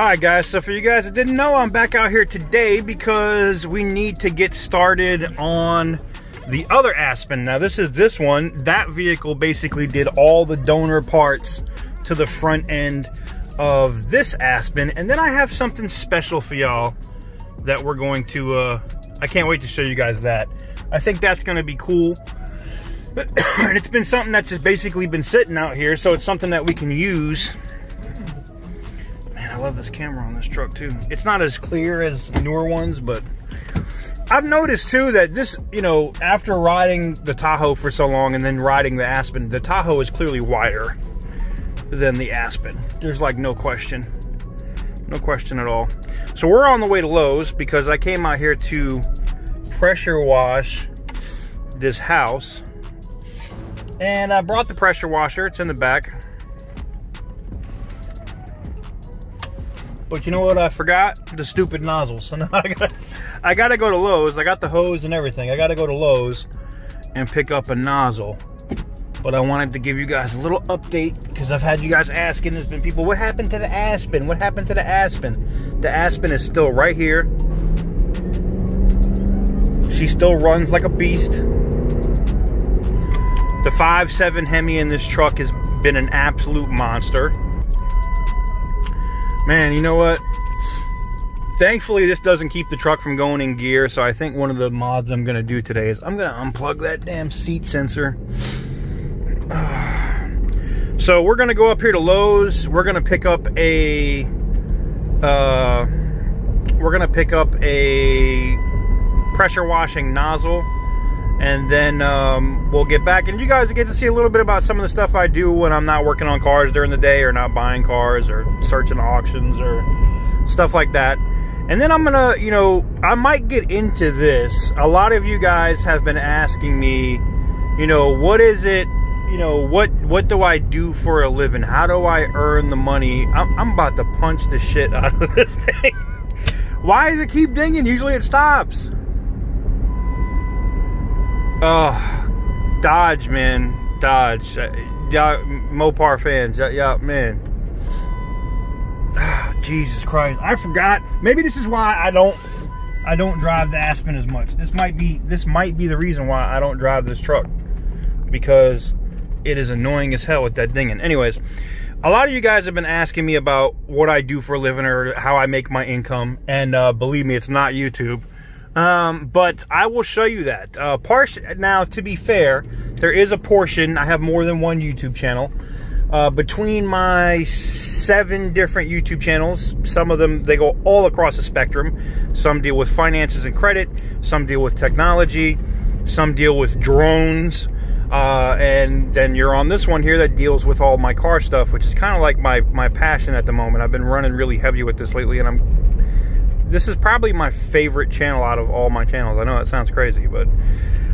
Alright guys, so for you guys that didn't know, I'm back out here today because we need to get started on the other Aspen. Now this is this one. That vehicle basically did all the donor parts to the front end of this Aspen. And then I have something special for y'all that we're going to, I can't wait to show you guys that. I think that's going to be cool. And it's been something that's just basically been sitting out here, so it's something that we can use. I love this camera on this truck too. It's not as clear as newer ones, but I've noticed too that this, you know, after riding the Tahoe for so long and then riding the Aspen, the Tahoe is clearly wider than the Aspen. There's like no question at all. So we're on the way to Lowe's because I came out here to pressure wash this house, and I brought the pressure washer. It's in the back. But you know what I forgot? The stupid nozzle. So now I gotta go to Lowe's. I got the hose and everything. I gotta go to Lowe's and pick up a nozzle. But I wanted to give you guys a little update because I've had you guys asking. There's been people, what happened to the Aspen? What happened to the Aspen? The Aspen is still right here. She still runs like a beast. The 5.7 Hemi in this truck has been an absolute monster. Man, you know what? Thankfully, this doesn't keep the truck from going in gear, so I think one of the mods I'm going to do today is I'm going to unplug that damn seat sensor. So we're going to go up here to Lowe's. We're going to pick up a pressure washing nozzle, and then we'll get back, and you guys get to see a little bit about some of the stuff I do when I'm not working on cars during the day, or not buying cars, or searching auctions, or stuff like that. And then I'm gonna, you know, I might get into this. A lot of you guys have been asking me, you know, what is it, you know, what do I do for a living? How do I earn the money? I'm about to punch the shit out of this thing. Why does it keep dinging? Usually it stops. Oh, Dodge, man. Dodge. Y'all Mopar fans. Yeah, man. Oh, Jesus Christ. I forgot. Maybe this is why I don't drive the Aspen as much. This might be the reason why I don't drive this truck. Because it is annoying as hell with that dinging. Anyways, a lot of you guys have been asking me about what I do for a living or how I make my income. And believe me, it's not YouTube. But I will show you that. Now, to be fair, there is a portion, I have more than one YouTube channel. Between my 7 different YouTube channels, some of them, they go all across the spectrum. Some deal with finances and credit, some deal with technology, some deal with drones, and then you're on this one here that deals with all my car stuff, which is kind of like my passion at the moment. I've been running really heavy with this lately, and this is probably my favorite channel out of all my channels. I know it sounds crazy, but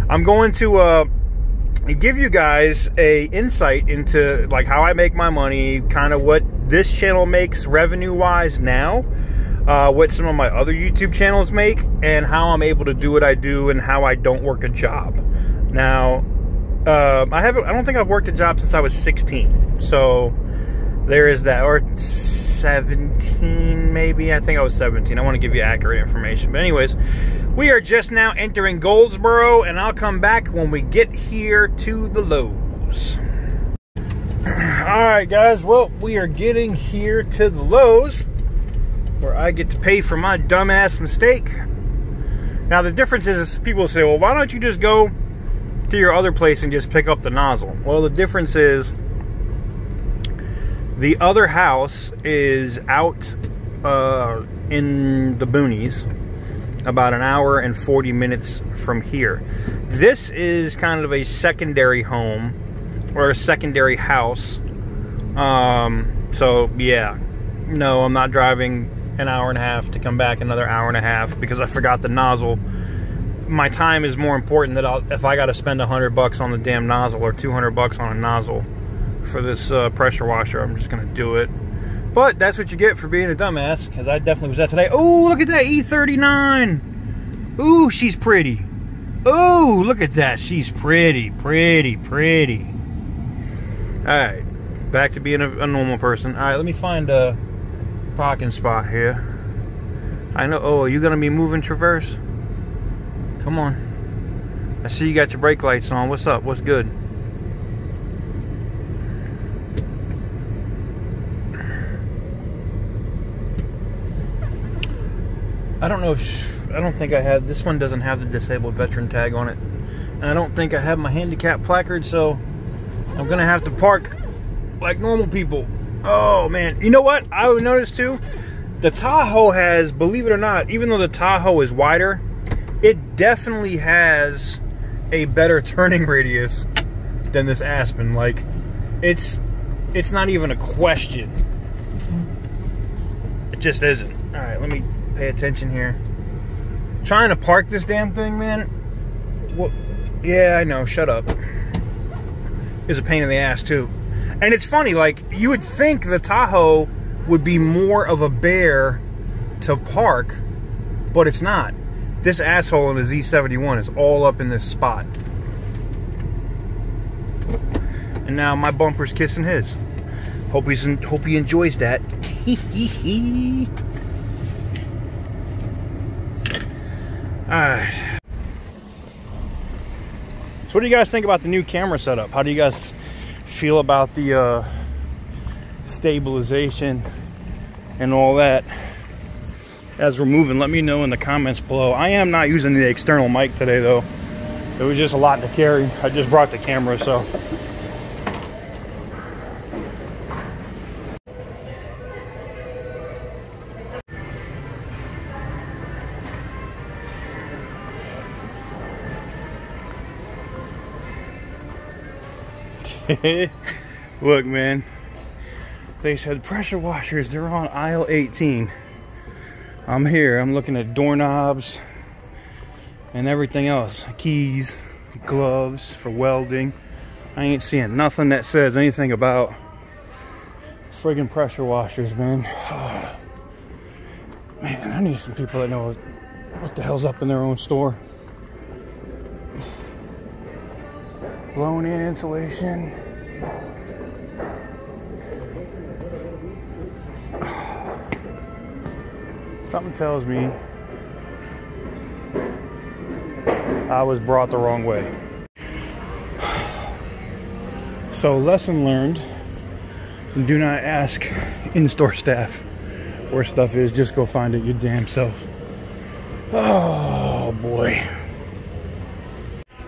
I'm going to give you guys a insight into like how I make my money, kind of what this channel makes revenue-wise now, what some of my other YouTube channels make, and how I'm able to do what I do and how I don't work a job. Now, I don't think I've worked a job since I was 16, so there is that, or 17 maybe. I think I was 17. I want to give you accurate information, but anyways, we are just now entering Goldsboro, and I'll come back when we get here to the Lowe's. Alright guys, well, we are getting here to the Lowe's where I get to pay for my dumbass mistake. Now the difference is people say, well, why don't you just go to your other place and just pick up the nozzle? Well, the difference is the other house is out in the boonies, about an hour and 40 minutes from here. This is kind of a secondary home, or a secondary house. So yeah, no, I'm not driving an hour and a half to come back another hour and a half because I forgot the nozzle. My time is more important than if I got to spend $100 on the damn nozzle or $200 on a nozzle for this pressure washer. I'm just gonna do it. But that's what you get for being a dumbass, because I definitely was that today. Oh, look at that E39. Ooh, she's pretty. Oh, look at that. She's pretty. Alright, back to being a normal person. Alright, let me find parking spot here. I know. Oh, are you gonna be moving Traverse? Come on. I see you got your brake lights on. What's up? What's good? I don't know if I don't think I have. This one doesn't have the disabled veteran tag on it, and I don't think I have my handicap placard. So I'm gonna have to park like normal people. Oh man, you know what I would notice too? The Tahoe has, believe it or not, even though the Tahoe is wider, it definitely has a better turning radius than this Aspen. Like, it's not even a question. It just isn't. All right, let me pay attention here. Trying to park this damn thing, man. What? Yeah, I know. Shut up. It's a pain in the ass too. And it's funny, like, you would think the Tahoe would be more of a bear to park, but it's not. This asshole in the Z71 is all up in this spot. And now my bumper's kissing his. Hope he enjoys that. Alright. So what do you guys think about the new camera setup? How do you guys feel about the stabilization and all that? As we're moving, let me know in the comments below. I am not using the external mic today though. It was just a lot to carry. I just brought the camera, so. Look, man, they said pressure washers, they're on aisle 18. I'm here, I'm looking at doorknobs and everything else. Keys, gloves for welding. I ain't seeing nothing that says anything about friggin' pressure washers, man. Oh, man, I need some people that know what the hell's up in their own store. Blown in insulation. Something tells me I was brought the wrong way. So, lesson learned: do not ask in-store staff where stuff is. Just go find it your damn self. Oh boy.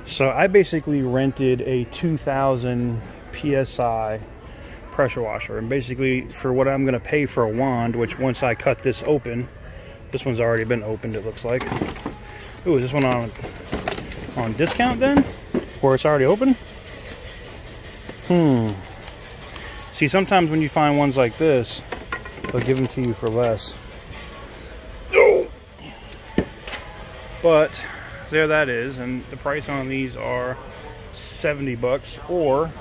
So I basically rented a 2000 PSI pressure washer, and basically for what I'm going to pay for a wand, which once I cut this open, this one's already been opened, it looks like. Ooh, is this one on discount then? Or it's already open? See, sometimes when you find ones like this, they'll give them to you for less. But there that is, and the price on these are 70 bucks, or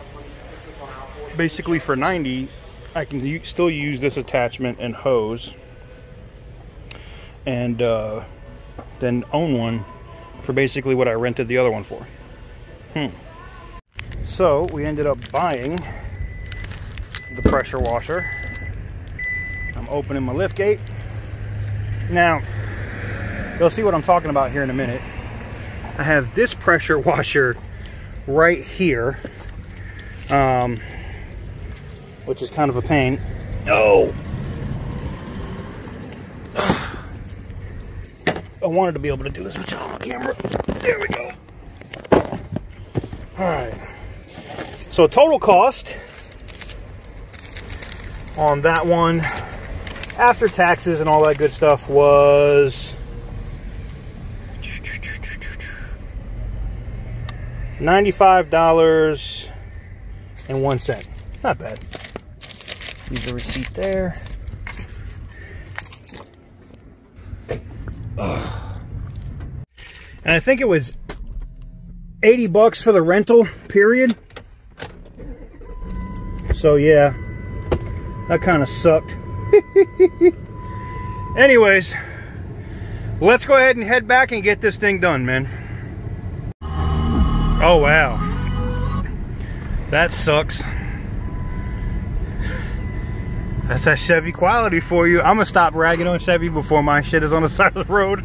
basically for 90 I can still use this attachment and hose, and then own one for basically what I rented the other one for. So we ended up buying the pressure washer. I'm opening my lift gate. Now you'll see what I'm talking about here in a minute. I have this pressure washer right here, which is kind of a pain. Oh! I wanted to be able to do this with y'all on camera. There we go. Alright. So total cost on that one, after taxes and all that good stuff, was $95.01. Not bad. Use the receipt there. And I think it was 80 bucks for the rental, period. So yeah, that kind of sucked. Anyways, let's go ahead and head back and get this thing done, man. Oh wow, that sucks. That's that Chevy quality for you. I'm gonna stop ragging on Chevy before my shit is on the side of the road.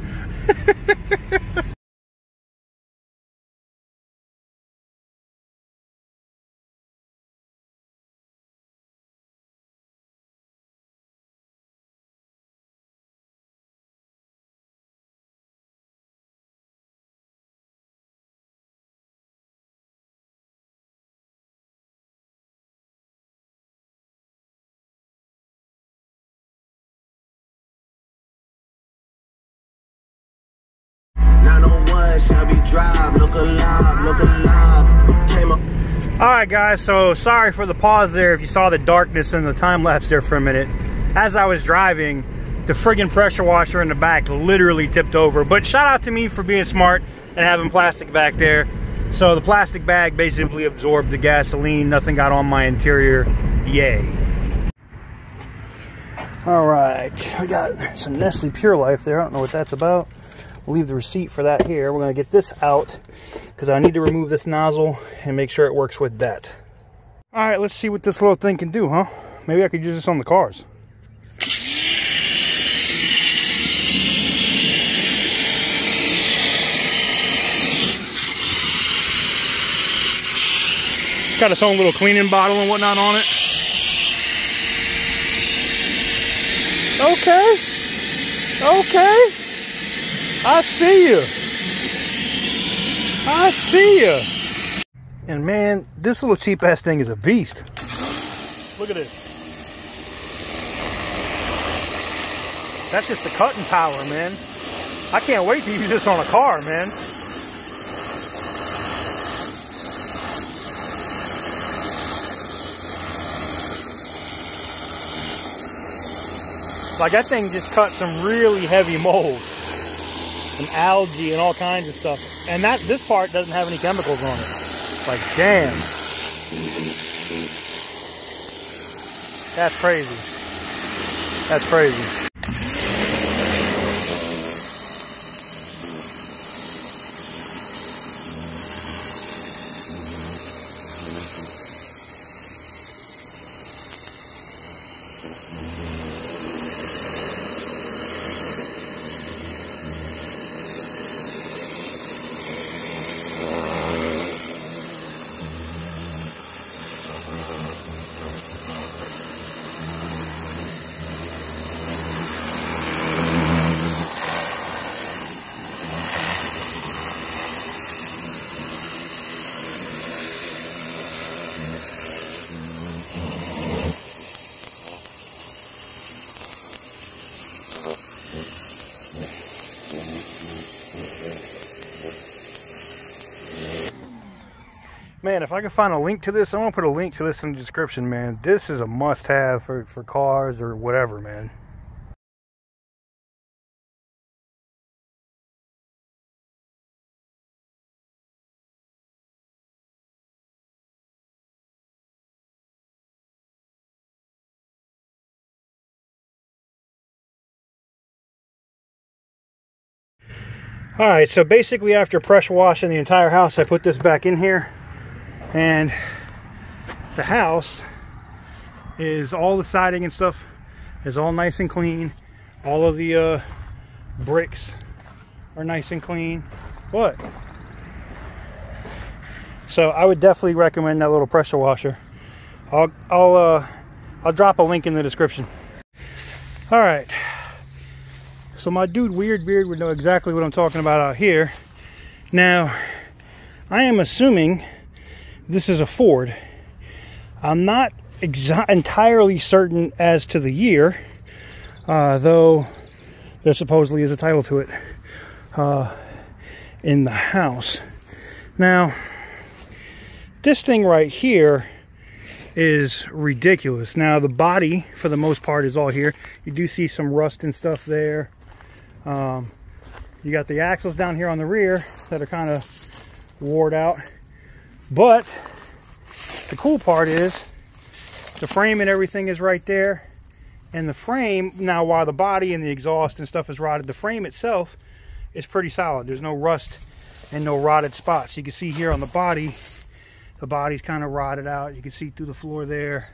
Alright guys, so sorry for the pause there if you saw the darkness and the time lapse there for a minute. As I was driving, the friggin' pressure washer in the back literally tipped over. But shout out to me for being smart and having plastic back there. So the plastic bag basically absorbed the gasoline, nothing got on my interior. Yay. Alright, we got some Nestle Pure Life there. I don't know what that's about. We'll leave the receipt for that here. We're going to get this out because I need to remove this nozzle and make sure it works with that. All right, let's see what this little thing can do, huh? Maybe I could use this on the cars. Got its own little cleaning bottle and whatnot on it. Okay. Okay. I see you. I see you. And man, this little cheap ass thing is a beast. Look at this. That's just the cutting power, man. I can't wait to use this on a car, man. Like that thing just cut some really heavy mold. And algae and all kinds of stuff. And this part doesn't have any chemicals on it. Like, damn. That's crazy. That's crazy. Man, if I can find a link to this, I'm going to put a link to this in the description, man. This is a must-have for cars or whatever, man. Alright, so basically after pressure washing the entire house, I put this back in here. And the house is all the siding and stuff is all nice and clean. All of the bricks are nice and clean. What? So I would definitely recommend that little pressure washer. I'll drop a link in the description. All right. So my dude Weird Beard would know exactly what I'm talking about out here. Now, I am assuming this is a Ford. I'm not entirely certain as to the year, though there supposedly is a title to it in the house. Now, this thing right here is ridiculous. Now, the body, for the most part, is all here. You do see some rust and stuff there. You got the axles down here on the rear that are kind of worn out. But the cool part is the frame and everything is right there. And the frame, now while the body and the exhaust and stuff is rotted, the frame itself is pretty solid. There's no rust and no rotted spots. You can see here on the body's kind of rotted out. You can see through the floor there,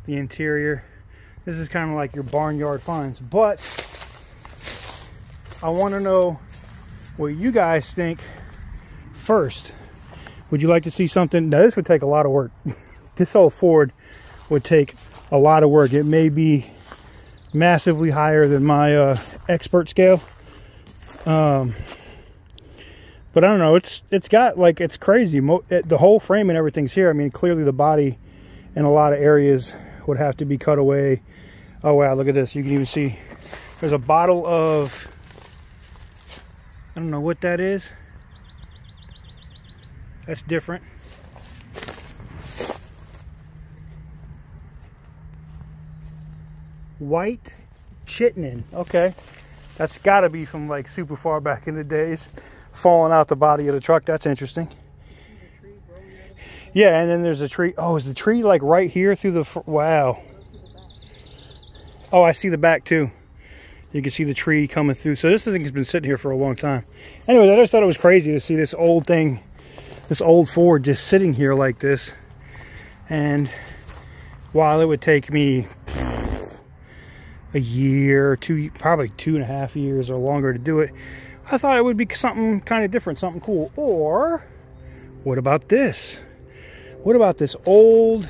the interior. This is kind of like your barnyard finds. But I want to know what you guys think first. Would you like to see something? Now, this would take a lot of work. This whole Ford would take a lot of work. It may be massively higher than my expert scale. But I don't know. It's got, like, it's crazy. The whole frame and everything's here. I mean, clearly the body in a lot of areas would have to be cut away. Oh wow, look at this. You can even see there's a bottle of, I don't know what that is. That's different. White chitin. Okay, that's got to be from like super far back in the days, falling out the body of the truck. That's interesting. Yeah, and then there's a tree. Oh, is the tree like right here through the, wow. Oh, I see the back too. You can see the tree coming through. So this thing has been sitting here for a long time. Anyways, I just thought it was crazy to see this old thing, this old Ford just sitting here like this. And while it would take me a year, probably 2.5 years or longer to do it, I thought it would be something kind of different, something cool. Or what about this? What about this old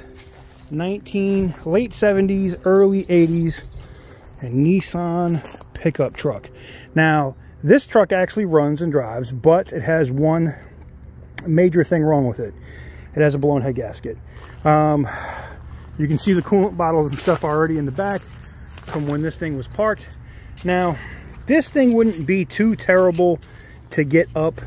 late 70s, early 80s Nissan pickup truck? Now, this truck actually runs and drives, but it has one major thing wrong with it. It has a blown head gasket. You can see the coolant bottles and stuff already in the back from when this thing was parked. Now, this thing wouldn't be too terrible to get up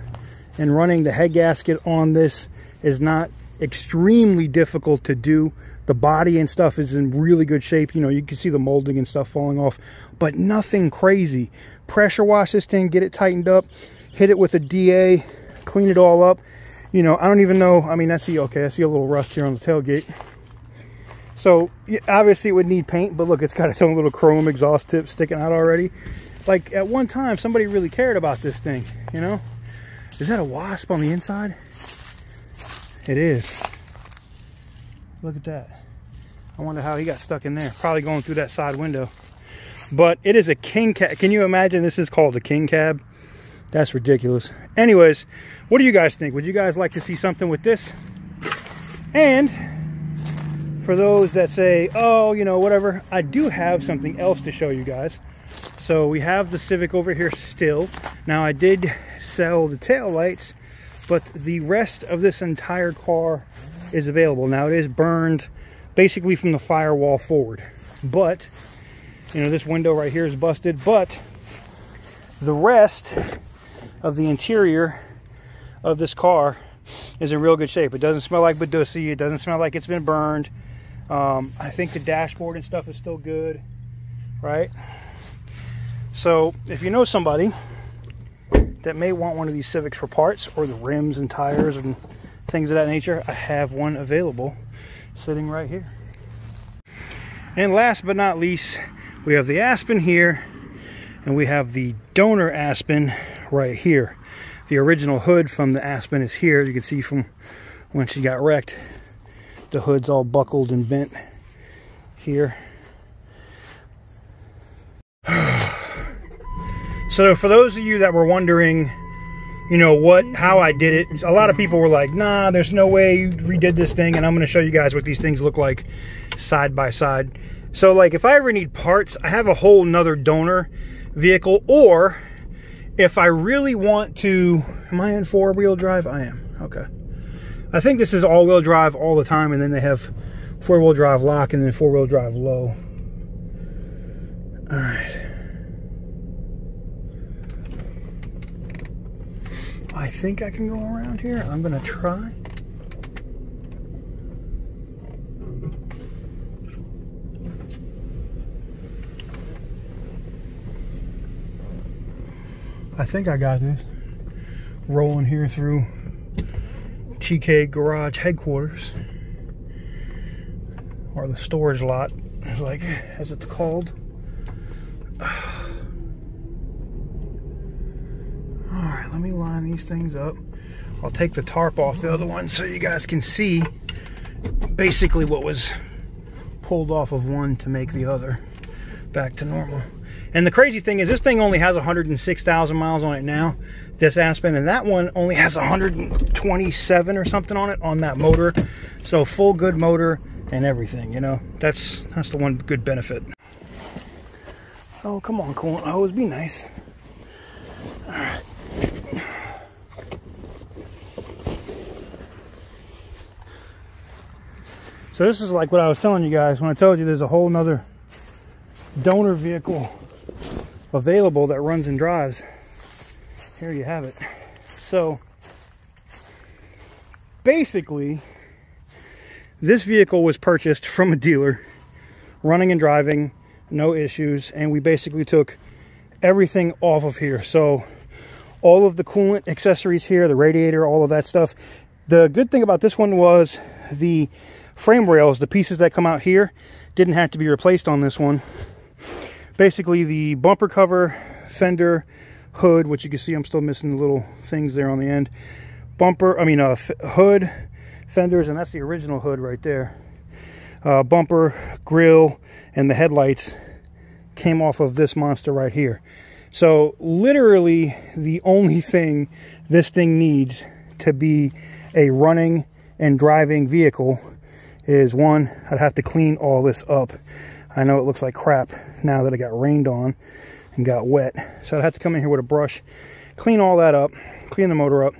and running. The head gasket on this is not extremely difficult to do. The body and stuff is in really good shape. You know, you can see the molding and stuff falling off, but nothing crazy. Pressure wash this thing, get it tightened up, hit it with a DA, clean it all up. You know, I don't even know. I mean, I see a little rust here on the tailgate. So obviously it would need paint, but look, it's got its own little chrome exhaust tip sticking out already. Like at one time, somebody really cared about this thing, you know? Is that a wasp on the inside? It is. Look at that. I wonder how he got stuck in there. Probably going through that side window. But it is a king cab. Can you imagine this is called a king cab? That's ridiculous. Anyways, what do you guys think? Would you guys like to see something with this? And for those that say, oh, you know, whatever, I do have something else to show you guys. So we have the Civic over here still. Now I did sell the taillights, but the rest of this entire car is available. Now it is burned basically from the firewall forward. But, you know, this window right here is busted, but the rest of the interior of this car is in real good shape. It doesn't smell like Badussi. It doesn't smell like it's been burned. I think the dashboard and stuff is still good, right? So if you know somebody that may want one of these Civics for parts, or the rims and tires and things of that nature, I have one available sitting right here. And last but not least, we have the Aspen here, and we have the donor Aspen right here. The original hood from the Aspen is here. You can see from when she got wrecked, the hood's all buckled and bent here. So for those of you that were wondering, you know, how I did it, a lot of people were like, nah, there's no way you redid this thing, and I'm going to show you guys what these things look like side by side. So like if I ever need parts, I have a whole nother donor vehicle, or if I really want to, am I in four-wheel drive? I am, okay. I think this is all-wheel drive all the time, and then they have four-wheel drive lock and then four-wheel drive low. All right. I think I can go around here. I'm gonna try. I think I got this. Rolling here through TK Garage headquarters, or the storage lot, like as it's called. Alright, let me line these things up. I'll take the tarp off the other one so you guys can see basically what was pulled off of one to make the other back to normal. And the crazy thing is, this thing only has 106,000 miles on it now, this Aspen, and that one only has 127 or something on it, on that motor. So full good motor and everything, you know. That's the one good benefit. Oh, come on, coolant hose, be nice. All right. So this is like what I was telling you guys when I told you there's a whole nother donor vehicle available that runs and drives. Here you have it. So basically, this vehicle was purchased from a dealer, running and driving, no issues, and we basically took everything off of here. So all of the coolant accessories here, the radiator, all of that stuff. The good thing about this one was the frame rails, the pieces that come out here, didn't have to be replaced on this one. Basically, the bumper cover, fender, hood, which you can see I'm still missing the little things there on the end. Hood, fenders, and that's the original hood right there. Bumper, grill, and the headlights came off of this monster right here. So literally the only thing this thing needs to be a running and driving vehicle is, one, I'd have to clean all this up. I know it looks like crap now that it got rained on and got wet. So I'd have to come in here with a brush, clean all that up, clean the motor up.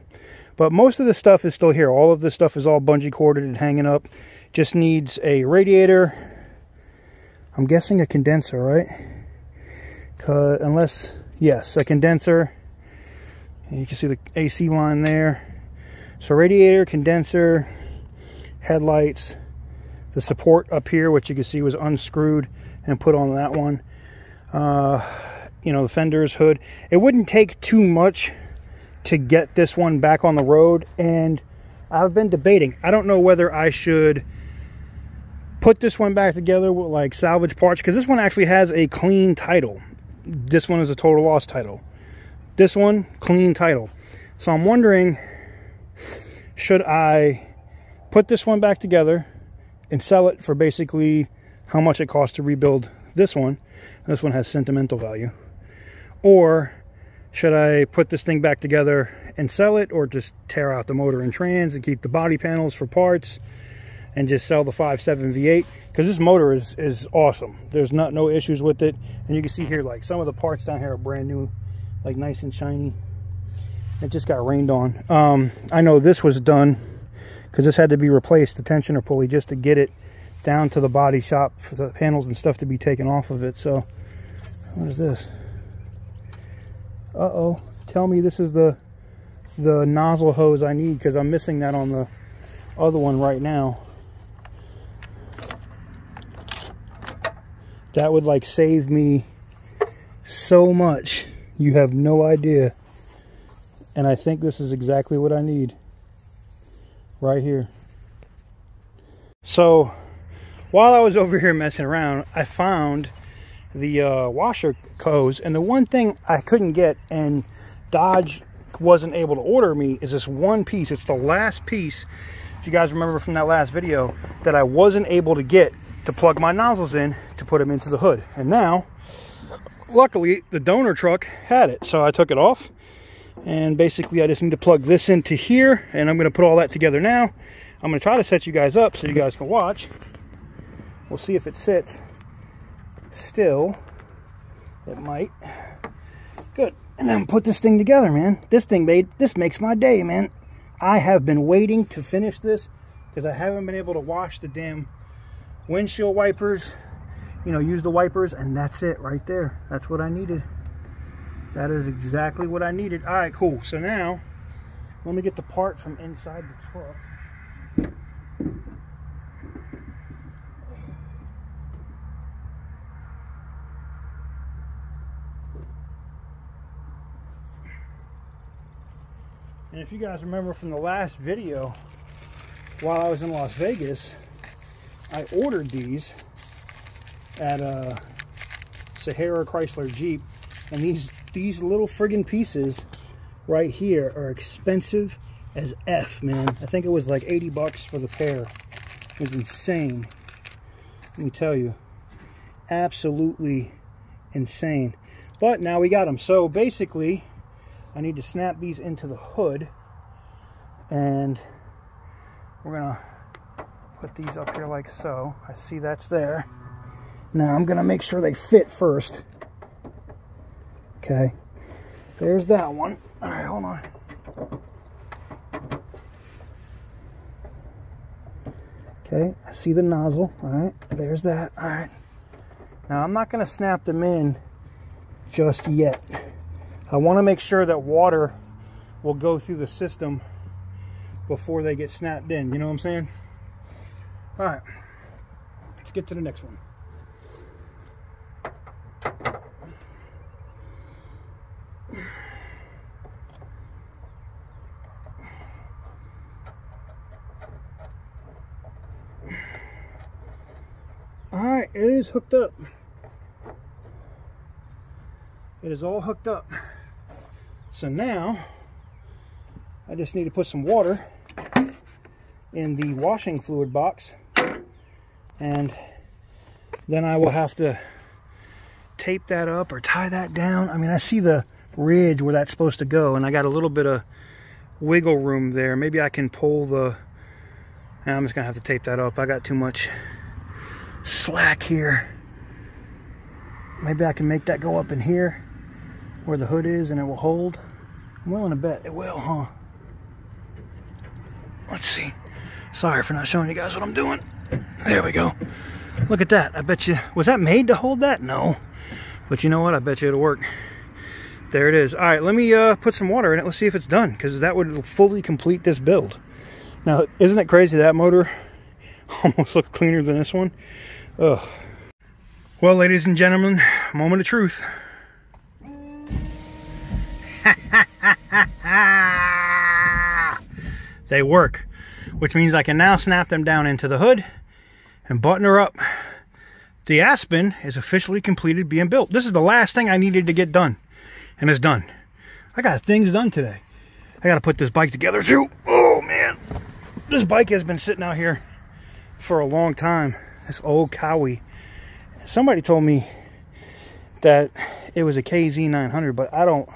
But most of the stuff is still here. All of this stuff is all bungee corded and hanging up. Just needs a radiator. I'm guessing a condenser, right? Yes, a condenser. And you can see the AC line there. So radiator, condenser, headlights, the support up here, which you can see was unscrewed and put on that one. You know, the fenders, hood. It wouldn't take too much to get this one back on the road, and I've been debating. I don't know whether I should put this one back together with like salvage parts, because this one actually has a clean title. This one is a total loss title. This one, clean title. So I'm wondering, should I put this one back together and sell it for basically how much it costs to rebuild this one? This one has sentimental value. Or should I put this thing back together and sell it, or just tear out the motor and trans and keep the body panels for parts and just sell the 5.7 V8? Because this motor is awesome. There's no issues with it. And you can see here, like, some of the parts down here are brand new, like nice and shiny. It just got rained on. I know this was done because this had to be replaced, the tensioner pulley, just to get it down to the body shop for the panels and stuff to be taken off of it. So what is this? Uh-oh. Tell me this is the nozzle hose I need, because I'm missing that on the other one right now. That would like save me so much. You have no idea. And I think this is exactly what I need right here. So while I was over here messing around, I found the washer hose, and the one thing I couldn't get, and Dodge wasn't able to order me, is this one piece. It's the last piece, if you guys remember from that last video, that I wasn't able to get to plug my nozzles in to put them into the hood. And now, luckily, the donor truck had it, so I took it off, and basically I just need to plug this into here, and I'm going to put all that together now. I'm going to try to set you guys up so you guys can watch. We'll see if it sits still. It might. Good. And then put this thing together, man. This makes my day, man. I have been waiting to finish this because I haven't been able to wash the damn windshield wipers, you know, use the wipers, and that's it right there. That's what I needed. That is exactly what I needed. All right, cool. So now let me get the part from inside the truck. And if you guys remember from the last video, while I was in Las Vegas, I ordered these at Sahara Chrysler Jeep, and these little friggin' pieces right here are expensive as F, man. I think it was like 80 bucks for the pair. It was insane. let me tell you, absolutely insane. But now we got them. So basically, I need to snap these into the hood, and we're gonna put these up here like so. I see that's there. Now I'm gonna make sure they fit first. Okay, there's that one. All right, hold on. Okay, I see the nozzle. All right, there's that. All right. Now I'm not gonna snap them in just yet. I want to make sure that water will go through the system before they get snapped in. You know what I'm saying? All right, let's get to the next one. All right, it is hooked up. It is all hooked up. So now I just need to put some water in the washing fluid box, and then I will have to tape that up or tie that down. I mean, I see the ridge where that's supposed to go, and I got a little bit of wiggle room there. Maybe I can pull the... I'm just gonna have to tape that up. I got too much slack here. Maybe I can make that go up in here where the hood is, and it will hold. I'm willing to bet it will, huh? Let's see. Sorry for not showing you guys what I'm doing. There we go. Look at that. I bet you, was that made to hold that? No. But you know what? I bet you it'll work. There it is. All right, let me put some water in it. Let's see if it's done, because that would fully complete this build. Now, isn't it crazy that motor almost looks cleaner than this one? Ugh. Well, ladies and gentlemen, moment of truth. They work, which means I can now snap them down into the hood and button her up. The Aspen is officially completed being built. This is the last thing I needed to get done, and it's done. I got things done today. I got to put this bike together too. Oh man, this bike has been sitting out here for a long time. This old Cowie. Somebody told me that it was a KZ 900, but I don't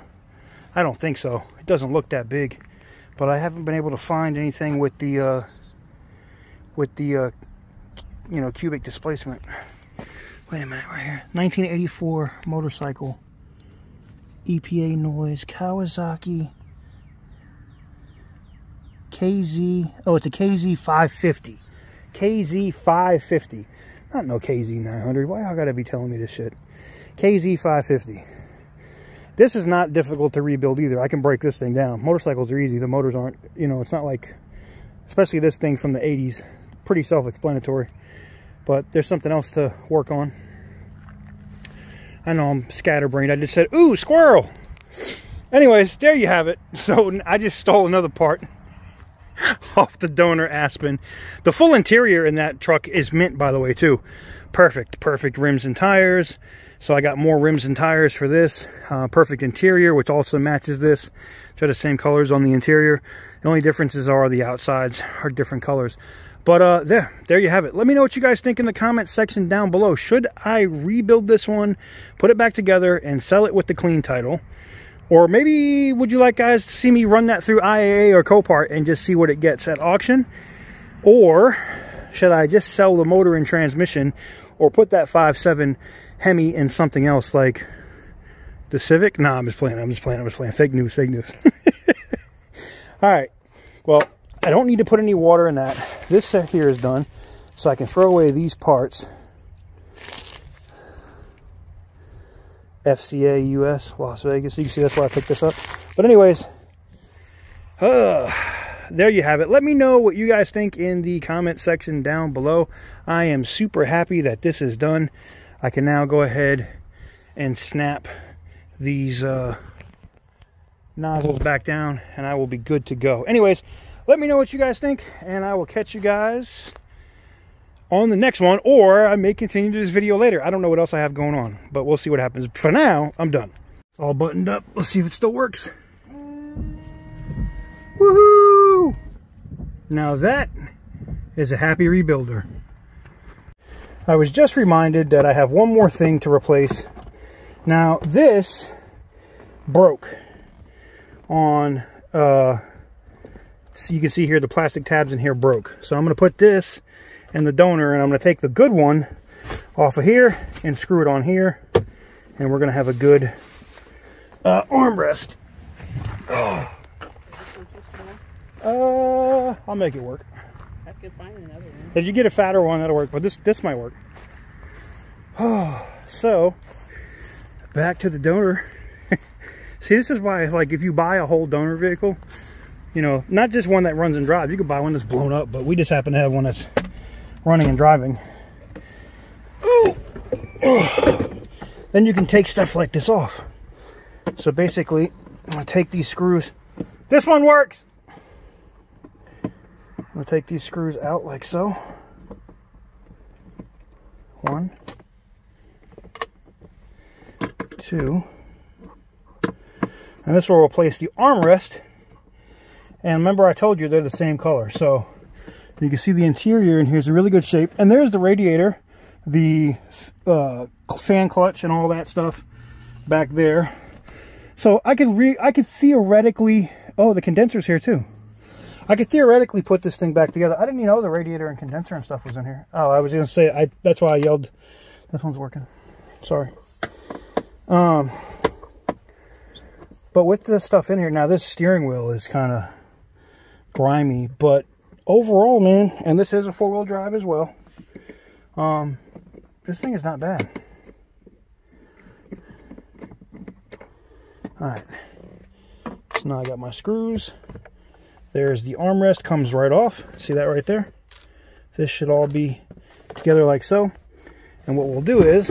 think so. It doesn't look that big. But I haven't been able to find anything with the you know, cubic displacement. Wait a minute, right here. 1984 motorcycle. EPA noise. Kawasaki. KZ. Oh, it's a KZ 550. KZ 550. Not no KZ 900. Why y'all gotta be telling me this shit? KZ 550. This is not difficult to rebuild either. I can break this thing down. Motorcycles are easy. The motors aren't, you know, it's not like, especially this thing from the 80s. Pretty self-explanatory. But there's something else to work on. I know I'm scatterbrained. I just said, ooh, squirrel. Anyways, there you have it. So I just stole another part off the donor Aspen. The full interior in that truck is mint, by the way, too. Perfect rims and tires. So I got more rims and tires for this. Perfect interior, which also matches this. They're the same colors on the interior. The only differences are the outsides are different colors. But there you have it. Let me know what you guys think in the comment section down below. Should I rebuild this one, put it back together, and sell it with the clean title? Or maybe would you like guys to see me run that through IAA or Copart and just see what it gets at auction? Or should I just sell the motor and transmission, or put that 5.7 Hemi in something else like the Civic? Nah, I'm just playing. Fake news. All right. Well, I don't need to put any water in that. This set here is done, so I can throw away these parts. FCA US, Las Vegas. You can see that's where I picked this up. But anyways, there you have it. Let me know what you guys think in the comment section down below. I am super happy that this is done. I can now go ahead and snap these nozzles back down, and I will be good to go. Anyways, let me know what you guys think, and I will catch you guys on the next one, or I may continue this video later. I don't know what else I have going on, but we'll see what happens. For now, I'm done. It's all buttoned up. Let's see if it still works. Woohoo! Now that is a happy rebuilder. I was just reminded that I have one more thing to replace. Now, this broke on, so you can see here the plastic tabs in here broke. So I'm going to put this in the donor, and I'm going to take the good one off of here and screw it on here, and we're going to have a good armrest. I'll make it work. I could find another one. If you get a fatter one, that'll work, but this might work. So back to the donor. See, this is why, like, if you buy a whole donor vehicle, you know, not just one that runs and drives, you could buy one that's blown up, but we just happen to have one that's running and driving. Ooh. Then you can take stuff like this off. So basically, I'm going to take these screws. This one works! I'm going to take these screws out like so. 1, 2. And this will replace the armrest. And remember, I told you they're the same color. So you can see the interior in here is in really good shape. And there's the radiator, the fan clutch, and all that stuff back there. So I could theoretically, oh, the condenser's here too. I could theoretically put this thing back together. I didn't even know the radiator and condenser and stuff was in here. Oh, I was gonna say, that's why I yelled. This one's working. Sorry. But with this stuff in here, now this steering wheel is kind of grimy, but overall, man, and this is a 4-wheel drive as well. This thing is not bad. Alright, so now I got my screws. There's the armrest, comes right off. See that right there? This should all be together like so. And what we'll do is,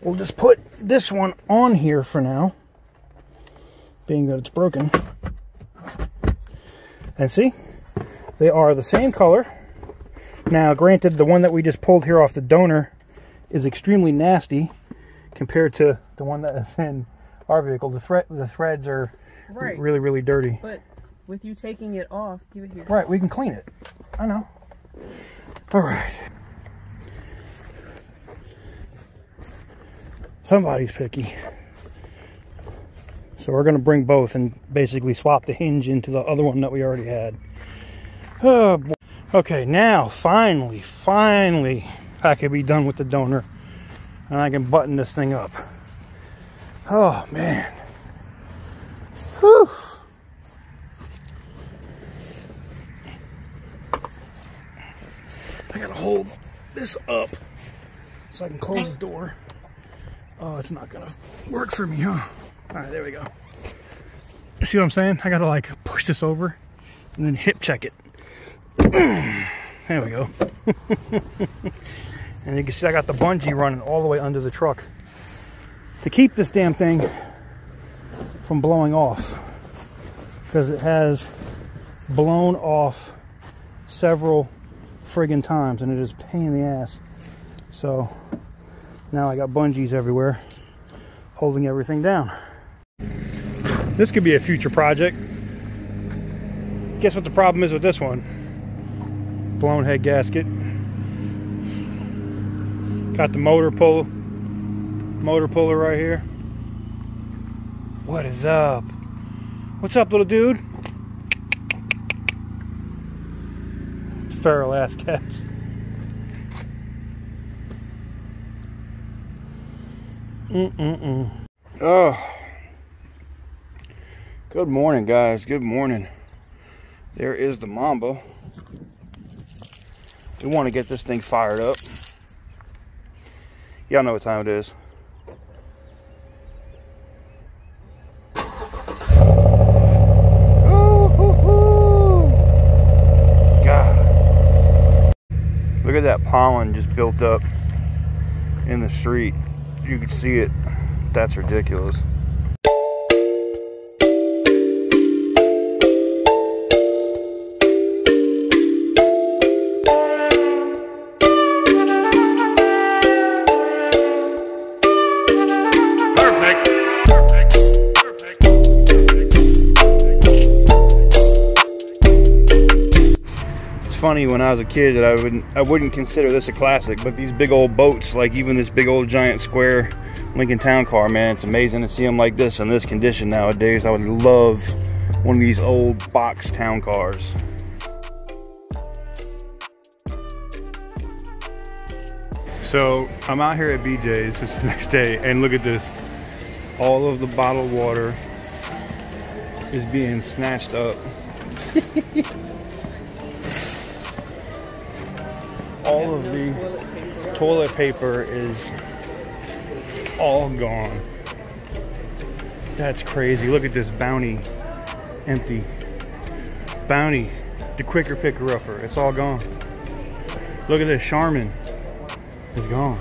we'll just put this one on here for now, being that it's broken. And see, they are the same color. Now, granted, the one that we just pulled here off the donor is extremely nasty compared to the one that is in our vehicle. The threads are really, really dirty. But with you taking it off, give it here. Right, we can clean it. I know. All right. Somebody's picky. So we're going to bring both and basically swap the hinge into the other one that we already had. Oh, boy. Okay, now finally, I can be done with the donor and I can button this thing up. Oh, man. Whew. I gotta hold this up so I can close the door. Oh, it's not gonna work for me, huh? All right, there we go. See what I'm saying? I gotta like push this over and then hip check it. There we go. And you can see I got the bungee running all the way under the truck to keep this damn thing from blowing off, because it has blown off several friggin' times and it is a pain in the ass. So now I got bungees everywhere holding everything down. This could be a future project. Guess what the problem is with this one? Blown head gasket. Got the motor puller right here. What is up? What's up, little dude? Feral ass cats. Oh. Good morning, guys. Good morning. There is the Mamba. We want to get this thing fired up. Y'all know what time it is. God. Look at that pollen just built up in the street. You can see it. That's ridiculous. funny when I was a kid that I wouldn't consider this a classic, but these big old boats, like even this big old giant square Lincoln Town Car, man, it's amazing to see them like this in this condition nowadays. I would love one of these old box town cars. So I'm out here at BJ's, this is the next day, and look at this. All of the bottled water is being snatched up. All of the toilet paper is all gone. That's crazy. Look at this Bounty, empty. Bounty, the quicker picker-upper, it's all gone. Look at this Charmin, it's gone.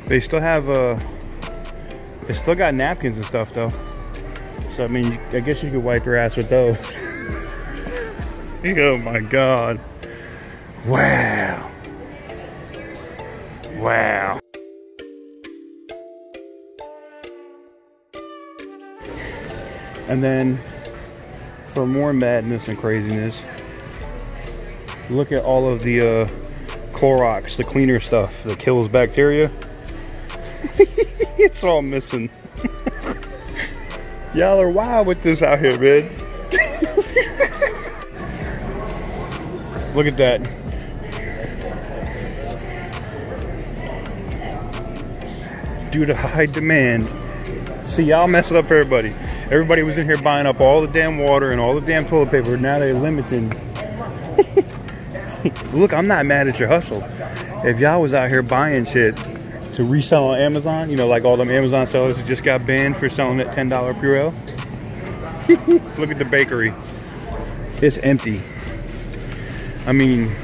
They still have they still got napkins and stuff though. So I mean, I guess you could wipe your ass with those. Oh my God. Wow. Wow. And then for more madness and craziness, look at all of the Clorox, the cleaner stuff that kills bacteria. It's all missing. Y'all are wild with this out here, man. Look at that. Due to high demand. See, y'all mess it up for everybody. Everybody was in here buying up all the damn water and all the damn toilet paper. Now they're limiting. Look, I'm not mad at your hustle. If y'all was out here buying shit to resell on Amazon, you know, like all them Amazon sellers who just got banned for selling at $10 Purell. Look at the bakery. It's empty. I mean,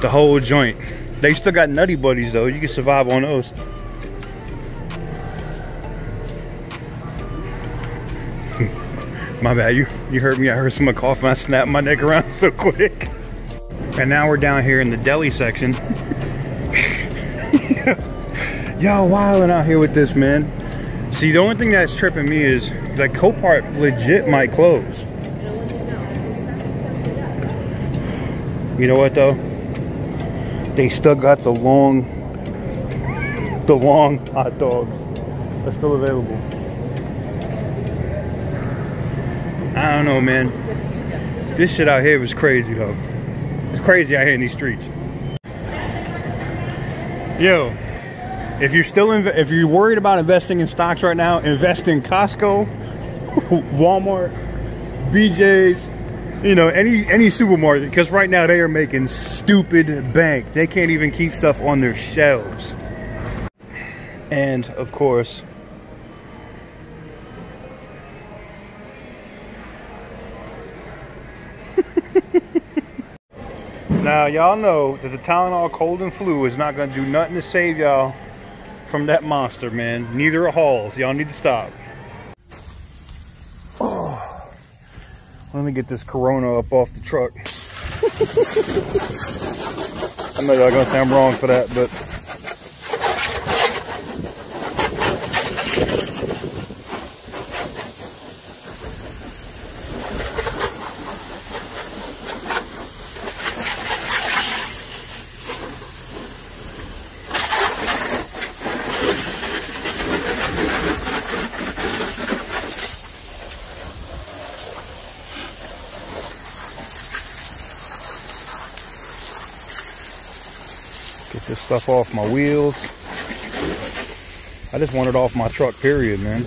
the whole joint. They still got Nutty Buddies though. You can survive on those. My bad, you heard me. I heard someone coughing. I snapped my neck around so quick. And now we're down here in the deli section. Y'all wilding out here with this, man. See, the only thing that's tripping me is that Copart legit might close. You know what though? They still got the long hot dogs. They're still available. I don't know, man. This shit out here was crazy though. It's crazy out here in these streets. Yo, if you're worried about investing in stocks right now, invest in Costco, Walmart, BJ's, you know, any supermarket, because right now they are making stupid bank. They can't even keep stuff on their shelves. And of course, now y'all know that the Tylenol cold and flu is not going to do nothing to save y'all from that monster, man. Neither are Halls. Y'all need to stop. Oh, let me get this Corona up off the truck. I know y'all gonna say I'm wrong for that, but get this stuff off my wheels. I just want it off my truck, period, man.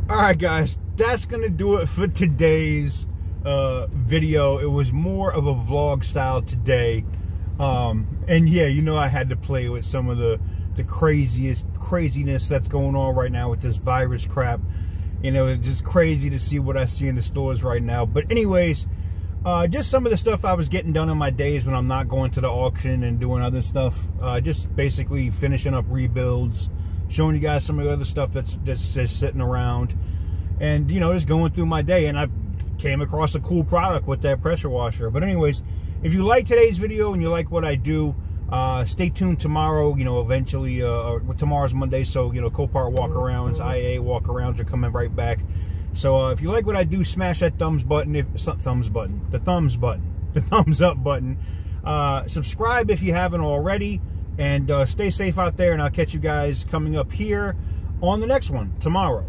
Alright guys, that's gonna do it for today's video. It was more of a vlog style today. And yeah, you know, I had to play with some of the craziness that's going on right now with this virus crap. You know, it's just crazy to see what I see in the stores right now. But anyways, just some of the stuff I was getting done in my days when I'm not going to the auction and doing other stuff. Just basically finishing up rebuilds, showing you guys some of the other stuff that's just sitting around, and you know, just going through my day. And I came across a cool product with that pressure washer. But anyways, if you like today's video and you like what I do, Stay tuned tomorrow. You know, eventually, tomorrow's Monday, so, you know, Copart walk-arounds, IA walk-arounds are coming right back. So if you like what I do, smash that thumbs up button. The thumbs up button. Subscribe if you haven't already, and stay safe out there, and I'll catch you guys coming up here on the next one tomorrow.